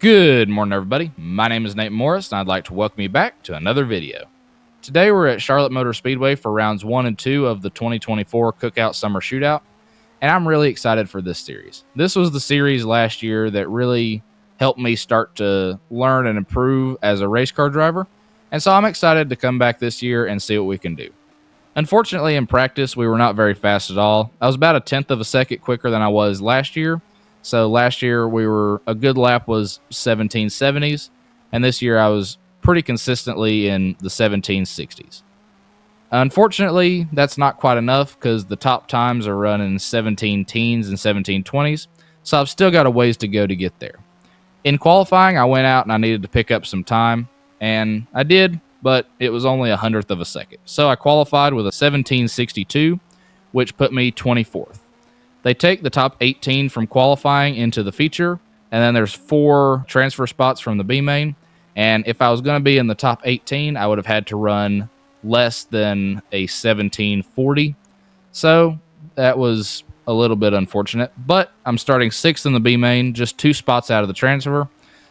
Good morning, everybody. My name is Nate Morris, and I'd like to welcome you back to another video. Today, we're at Charlotte Motor Speedway for rounds 1 and 2 of the 2024 Cookout Summer Shootout, and I'm really excited for this series. This was the series last year that really helped me start to learn and improve as a race car driver, and so I'm excited to come back this year and see what we can do. Unfortunately, in practice, we were not very fast at all. I was about a tenth of a second quicker than I was last year. So last year, a good lap was 1770s, and this year I was pretty consistently in the 1760s. Unfortunately, that's not quite enough because the top times are running 17 teens and 1720s, so I've still got a ways to go to get there. In qualifying, I went out and I needed to pick up some time, and I did, but it was only 100th of a second. So I qualified with a 1762, which put me 24th. They take the top 18 from qualifying into the feature, and then there's 4 transfer spots from the B main. And if I was going to be in the top 18, I would have had to run less than a 1740. So that was a little bit unfortunate, but I'm starting 6th in the B main, just 2 spots out of the transfer.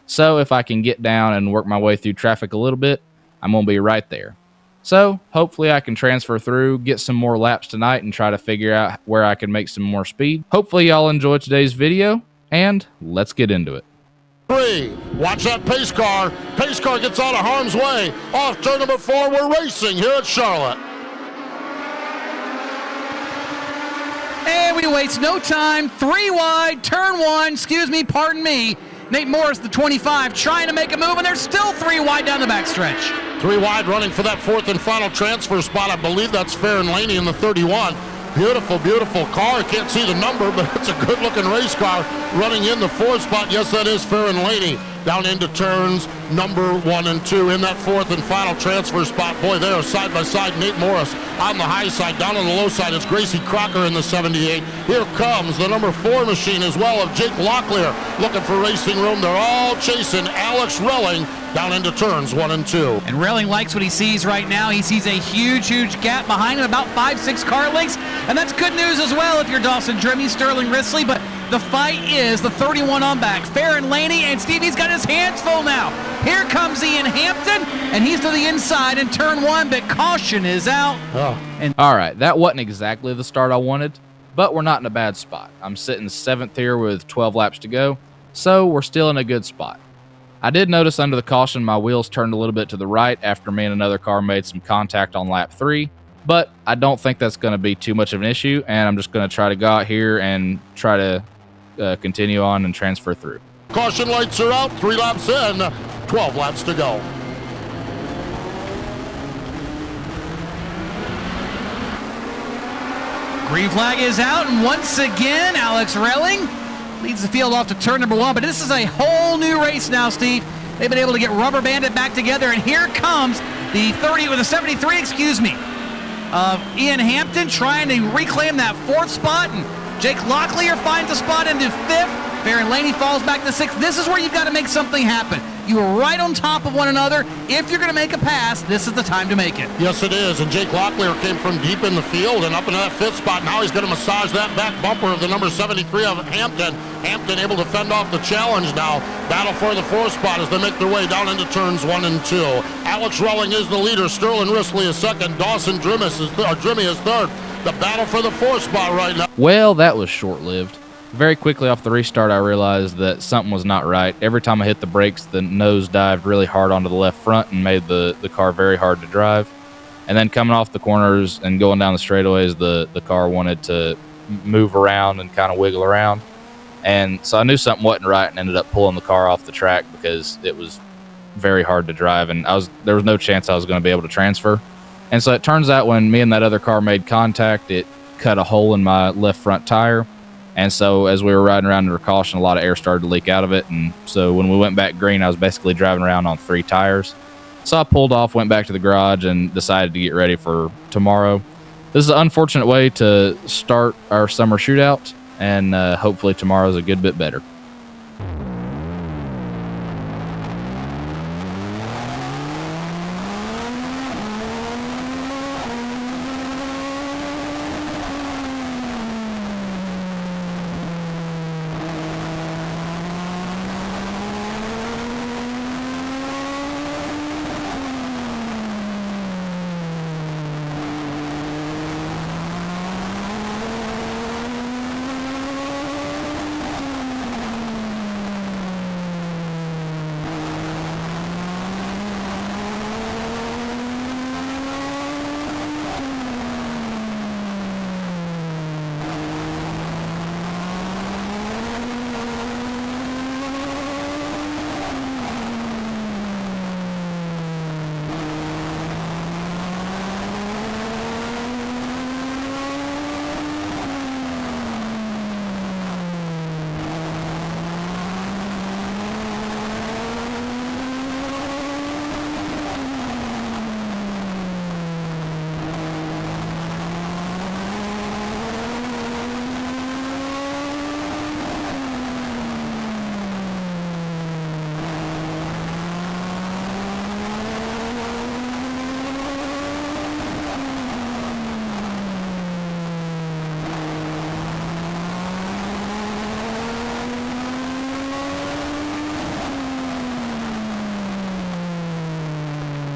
So if I can get down and work my way through traffic a little bit, I'm going to be right there. So hopefully I can transfer through, get some more laps tonight, and try to figure out where I can make some more speed. Hopefully y'all enjoy today's video, and let's get into it. 3, watch that pace car. Pace car gets out of harm's way. Off turn number 4, we're racing here at Charlotte. And we waste no time. 3 wide, turn 1, pardon me. Nate Morris, the 25, trying to make a move, and there's still 3 wide down the backstretch. 3 wide running for that 4th and final transfer spot. I believe that's Fair and Laney in the 31. Beautiful, beautiful car. I can't see the number, but it's a good-looking race car running in the 4th spot. Yes, that is Fair and Laney down into turns number 1 and 2 in that 4th and final transfer spot. Boy, they are side by side. Nate Morris on the high side. Down on the low side is Gracie Crocker in the 78. Here comes the number 4 machine as well of Jake Locklear looking for racing room. They're all chasing Alex Relling down into turns 1 and 2. And Relling likes what he sees right now. He sees a huge, huge gap behind him, about 5-6 car lengths. And that's good news as well if you're Dawson Drimmy, Sterling Risley. But the fight is the 31 on back. Fair and Laney, and Stevie's got his hands full now. Here comes Ian Hampton, and he's to the inside in turn 1, but caution is out. All right, that wasn't exactly the start I wanted, but we're not in a bad spot. I'm sitting 7th here with 12 laps to go, so we're still in a good spot. I did notice under the caution my wheels turned a little bit to the right after me and another car made some contact on lap 3, but I don't think that's going to be too much of an issue, and I'm just going to try to go out here and try to continue on and transfer through. Caution lights are out, 3 laps in, 12 laps to go. Green flag is out, and once again, Alex Relling leads the field off to turn number 1, but this is a whole new race now, Steve. They've been able to get rubber banded back together, and here comes the 73, of Ian Hampton trying to reclaim that 4th spot, and Jake Locklear finds a spot into 5th. Fair and Laney falls back to 6th. This is where you've got to make something happen. You are right on top of one another. If you're going to make a pass, this is the time to make it. Yes, it is. And Jake Locklear came from deep in the field and up into that 5th spot. Now he's going to massage that back bumper of the number 73 of Hampton. Hampton able to fend off the challenge now. Battle for the 4th spot as they make their way down into turns 1 and 2. Alex Relling is the leader. Sterling Risley is 2nd. Dawson Drimmy is 3rd. The battle for the 4th spot right now. Well, that was short-lived. Very quickly off the restart, I realized that something was not right. Every time I hit the brakes, the nose dived really hard onto the left front and made the car very hard to drive. And then coming off the corners and going down the straightaways, the car wanted to move around and kind of wiggle around. And so I knew something wasn't right and ended up pulling the car off the track because it was very hard to drive, and there was no chance I was going to be able to transfer. And so it turns out when me and that other car made contact, it cut a hole in my left front tire. And so as we were riding around under caution, a lot of air started to leak out of it. And so when we went back green, I was basically driving around on 3 tires. So I pulled off, went back to the garage, and decided to get ready for tomorrow. This is an unfortunate way to start our summer shootout, and hopefully tomorrow is a good bit better.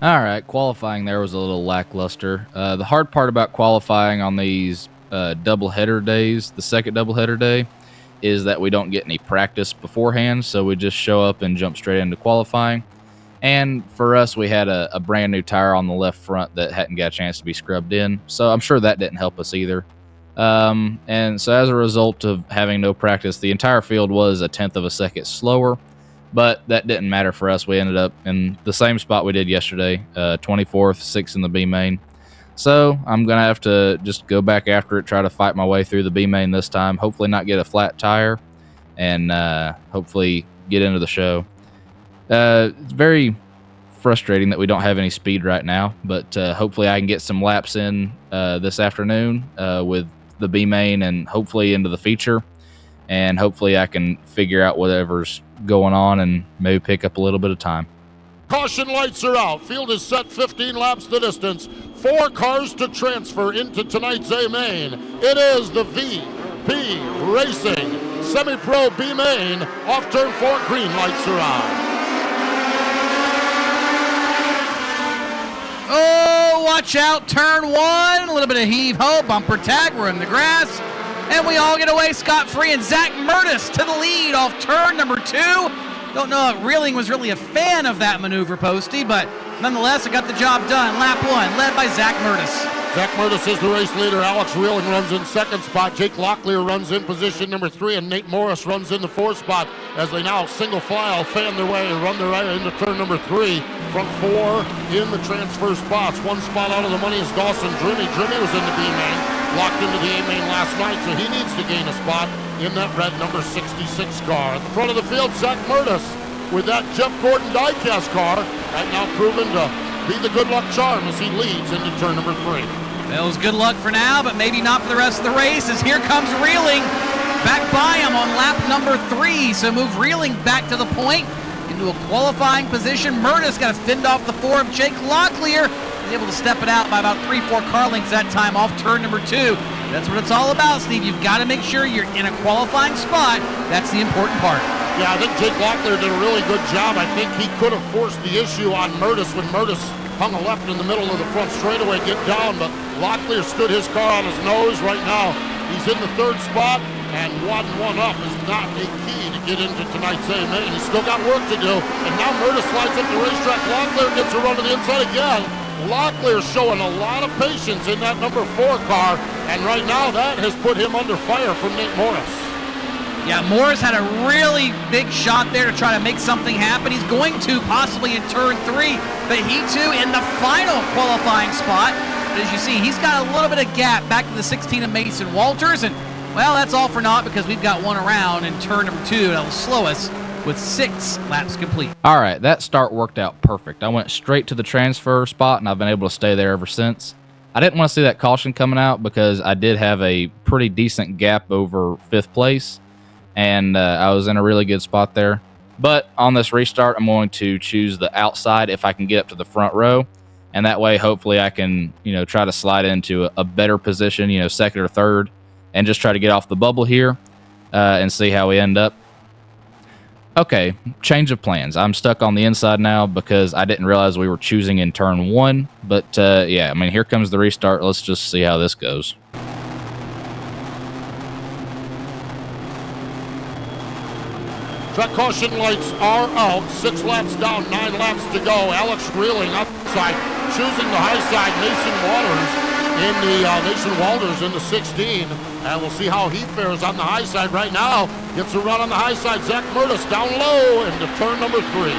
All right, qualifying there was a little lackluster. The hard part about qualifying on these doubleheader days, the second doubleheader day, is that we don't get any practice beforehand, so we just show up and jump straight into qualifying. And for us, we had a brand new tire on the left front that hadn't got a chance to be scrubbed in, so I'm sure that didn't help us either. And so as a result of having no practice, the entire field was a 1/10 of a second slower, but that didn't matter for us. We ended up in the same spot we did yesterday, 24th, 6th in the B main. So I'm going to have to just go back after it, try to fight my way through the B main this time, hopefully not get a flat tire, and hopefully get into the show. It's very frustrating that we don't have any speed right now, but hopefully I can get some laps in this afternoon with the B main and hopefully into the feature, and hopefully I can figure out whatever's going on and maybe pick up a little bit of time. Caution lights are out. Field is set 15 laps the distance. 4 cars to transfer into tonight's A main. It is the VP Racing Semi-Pro B main. Off turn 4, green lights are out. Oh, watch out, turn 1, a little bit of heave-ho, bumper tag, we're in the grass, and we all get away scot-free, and Zach Murtis to the lead off turn number 2. Don't know if Reeling was really a fan of that maneuver, Posty, but nonetheless, it got the job done. Lap 1, led by Zach Murtis. Zach Murtis is the race leader. Alex Reeling runs in second spot. Jake Locklear runs in position number 3, and Nate Morris runs in the 4th spot as they now single file fan their way and run their way into turn number 3. Front 4 in the transfer spots. 1 spot out of the money is Dawson Drimmie. Drimmie was in the B main, locked into the A main last night, so he needs to gain a spot in that red number 66 car. At the front of the field, Zach Murtis with that Jeff Gordon diecast car, right now proven to be the good luck charm as he leads into turn number 3. Well, it was good luck for now, but maybe not for the rest of the race, as here comes Reeling back by him on lap number 3. So move Reeling back to the point into a qualifying position. Murtis got finned off the 4 of Jake Locklear. He's able to step it out by about 3-4 car lengths that time off turn number 2. That's what it's all about, Steve. You've got to make sure you're in a qualifying spot. That's the important part. Yeah, I think Jake Locklear did a really good job. I think he could have forced the issue on Murtis when Murtis hung a left in the middle of the front straightaway, get down, but Locklear stood his car on his nose. Right now, he's in the 3rd spot, and 1 up is not a key to get into tonight's A main. He's still got work to do, and now Murtis slides up the racetrack. Locklear gets a run to the inside again. Locklear showing a lot of patience in that number 4 car, and right now that has put him under fire from Nate Morris. Yeah, Morris had a really big shot there to try to make something happen. He's going to possibly in turn 3, but he too in the final qualifying spot. But as you see, he's got a little bit of gap back to the 16 of Mason Walters, and well, that's all for naught because we've got one around in turn number 2 that'll slow us with 6 laps complete. All right, that start worked out perfect. I went straight to the transfer spot, and I've been able to stay there ever since. I didn't want to see that caution coming out because I did have a pretty decent gap over 5th place, and I was in a really good spot there. But on this restart, I'm going to choose the outside if I can get up to the front row, and that way, hopefully, I can, try to slide into a better position, 2nd or 3rd, and just try to get off the bubble here and see how we end up. Okay, change of plans. I'm stuck on the inside now because I didn't realize we were choosing in turn 1. But, yeah, I mean, here comes the restart. Let's just see how this goes. Track caution lights are out. 6 laps down, 9 laps to go. Alex Reeling outside, choosing the high side. Mason Walters in the 16. And we'll see how he fares on the high side right now. Gets a run on the high side. Zach Murtis down low into turn number 3.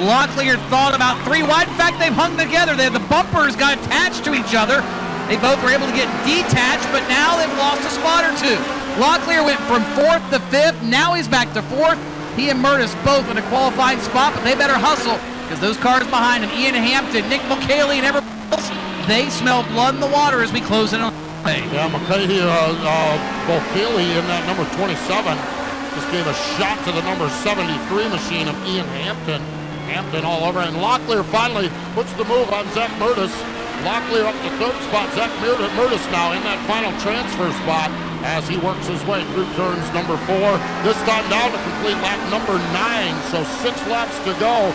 Locklear thought about 3 wide. In fact, they've hung together. The bumpers got attached to each other. They both were able to get detached, but now they've lost a spot or 2. Locklear went from 4th to 5th. Now he's back to 4th. He and Murtis both in a qualifying spot, but they better hustle because those cars behind him, Ian Hampton, Nick Mulcahy, and everybody else, they smell blood in the water as we close in on. Yeah, Mulcahy, Mulcahy in that number 27 just gave a shot to the number 73 machine of Ian Hampton. Hampton all over, and Locklear finally puts the move on Zach Murtis. Locklear up to 3rd spot. Zach Murtis now in that final transfer spot as he works his way through turns number 4. This time down to complete lap number 9, so 6 laps to go.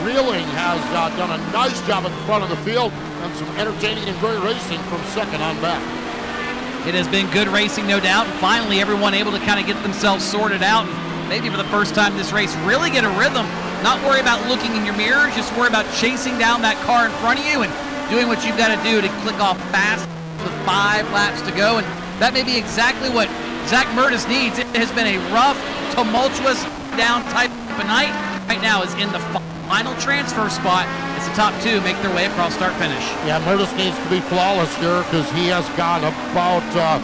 Reeling has done a nice job at the front of the field, and some entertaining and great racing from second on back. It has been good racing, no doubt. And finally, everyone able to kind of get themselves sorted out. And maybe for the first time this race, really get a rhythm. Not worry about looking in your mirror, just worry about chasing down that car in front of you and doing what you've got to do to click off fast with 5 laps to go. And that may be exactly what Zach Murtis needs. It has been a rough, tumultuous, down type of night. Right now is in the final transfer spot as the top 2 make their way across start-finish. Yeah, Murtis needs to be flawless here because he has gone about a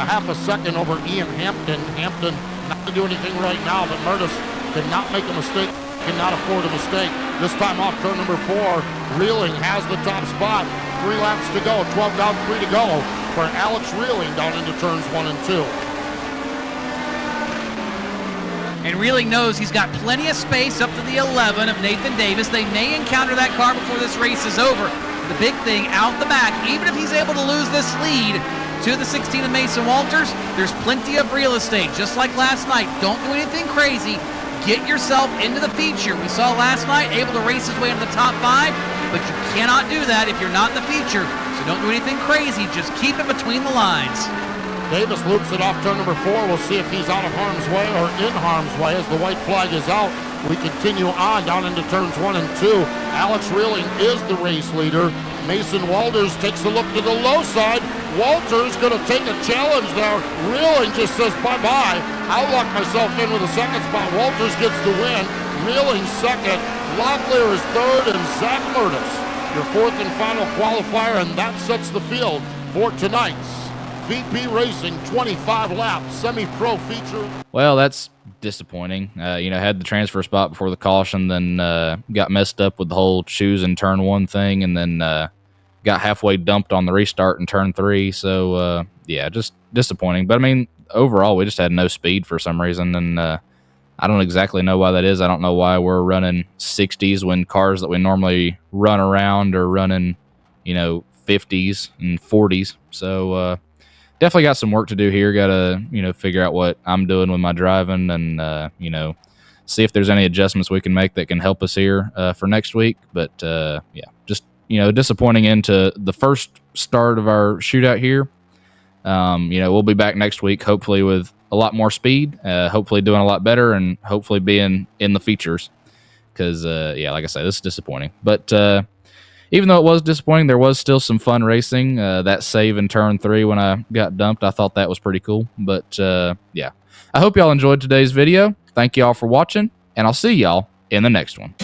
half a second over Ian Hampton. Hampton not to do anything right now, but Murtis cannot make a mistake, cannot afford a mistake. This time off turn number 4, Reeling has the top spot. 3 laps to go, 12 down, 3 to go for Alex Reeling down into turns 1 and 2. And Reeling knows he's got plenty of space up to the 11 of Nathan Davis. They may encounter that car before this race is over. The big thing out the back, even if he's able to lose this lead to the 16 of Mason Walters, there's plenty of real estate. Just like last night, don't do anything crazy. Get yourself into the feature. We saw last night, able to race his way into the top 5, but you cannot do that if you're not in the feature. So don't do anything crazy. Just keep it between the lines. Davis loops it off turn number 4. We'll see if he's out of harm's way or in harm's way as the white flag is out. We continue on down into turns 1 and 2. Alex Reeling is the race leader. Mason Walters takes a look to the low side. Walters going to take a challenge there. Reeling just says bye-bye. I'll lock myself in with a second spot. Walters gets the win. Reeling second. Locklear is third, and Zach Murtis, your 4th and final qualifier, and that sets the field for tonight's VP Racing 25 lap semi-pro feature. Well, that's disappointing. Had the transfer spot before the caution, then got messed up with the whole shoes in turn 1 thing, and then got halfway dumped on the restart in turn 3. So, just disappointing. But, I mean, overall, we just had no speed for some reason, and I don't exactly know why that is. I don't know why we're running 60s when cars that we normally run around are running, 50s and 40s. So, definitely got some work to do here. Got to, figure out what I'm doing with my driving and, see if there's any adjustments we can make that can help us here for next week. But, just, disappointing into the first start of our shootout here. We'll be back next week, hopefully with a lot more speed, hopefully doing a lot better, and hopefully being in the features. Because, like I said, this is disappointing. But, even though it was disappointing, there was still some fun racing. That save in turn 3 when I got dumped, I thought that was pretty cool. But, I hope y'all enjoyed today's video. Thank y'all for watching, and I'll see y'all in the next one.